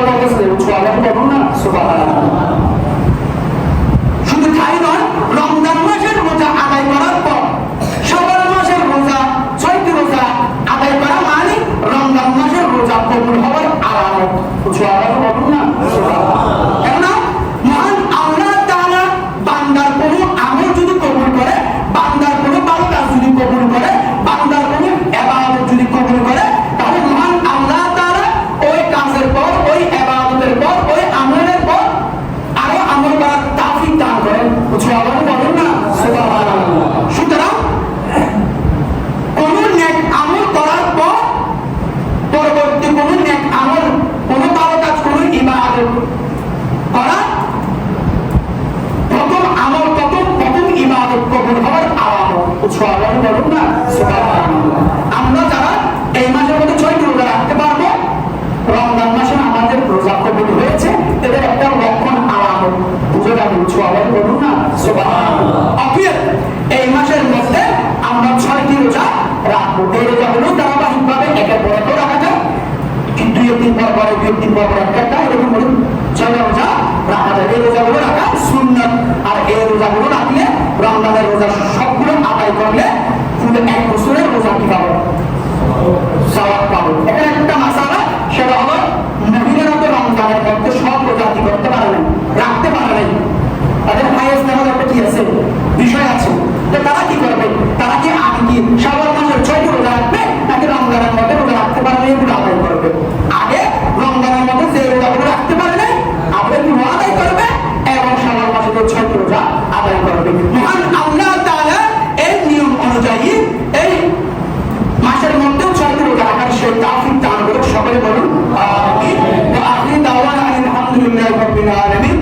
আল্লাহ কাছে আল্লাহ বলুন না সুবহানাল্লাহ। শুধু তাই নয়, রমজান মাসের রোজা আদায় করার পর শাওয়াল মাসের রোজা, 6টি রোজা আদায় করা মানে রমজান মাসের রোজা কবুল হওয়ার আলামত। আল্লাহ বলুন না সুবহানাল্লাহ। কেননা মহান আল্লাহ তাআলা বান্দার কোনো আমল যদি কবুল করে, বান্দার কোনো ভালো কাজ যদি কবুল করে, বান্দার কোনো ইবাদত যদি কবুল করে, তাহলে মহান আল্লাহ তাআলা ওই কাজের পর, ওই ইবাদতের পর, ওই আমলের পর আরো আমল করার তৌফিক দান করেন। আল্লাহ বলেন না সুবহানাল্লাহ। সুতরাং কোন নেক আমল করার পর পরবর্তী কোন নেক আমল, কোন ভালো কাজ, কোন ইবাদত করা প্রথম আমল, প্রথম ইবাদত কবুল হওয়ার আলামত। আল্লাহ বলুন না সুবহানাল্লাহ। আমরা যারা এই মাসের মধ্যে 6টি রোজা রাখতে পারবো, রমজান মাসে আমাদের রোজা কবুল হয়েছে, এদের একটা লক্ষণ আলামত বুঝে যাবে। আল্লাহ বলুন না সুবহানাল্লাহ। অতএব এই মাসের মধ্যে আমরা 6টি রোজা রাখবো। এই রোজাগুলো ধারাবাহিকভাবে একের পর এক রাখা যায়, কিন্তু 2 দিন পর পর, 2 দিন পর পর একটা এরকম করে 6টা রোজা রাখা যায়। এই রোজাগুলো রাখা সুন্নাত। আর এই রোজাগুলো রাখলে, রমজানের রোজা সবগুলো আদায় করলে পুরো 1 বছরের রোজা কি পাবো? সওয়াব পাবো। এখানে একটা মাসালা, সেটা হলো মহিলারা তো রমজানের মধ্যে সব রোজা কি করতে পারে না, রাখতে পারে না, তাদের হাইয়েস্ট নেওয়ার একটা কি আছে, বিষয় আছে। তো তারা কি করবে? তারা কি আগে কি শাওয়াল মাসের 6টি রোজা রাখবে, নাকি রমজানের মধ্যে রোজা রাখতে পারে না এগুলো আদায় করবে? আগে রমজানের মধ্যে যে রোজাগুলো রাখতে পারে না আগে এগুলো আদায় করবে, এবং শাওয়াল মাসের 6টি রোজা আদায় করবে। মহান আল্লাহ তাআলা এই নিয়ম অনুযায়ী এই মাসের মধ্যে 6টি রোজা রাখার সেই তৌফিক দান করুন। সকলে বলুন আমিন। ওয়া আখিরু দাওয়ানা আলহামদুলিল্লাহি রাব্বিল আলামিন।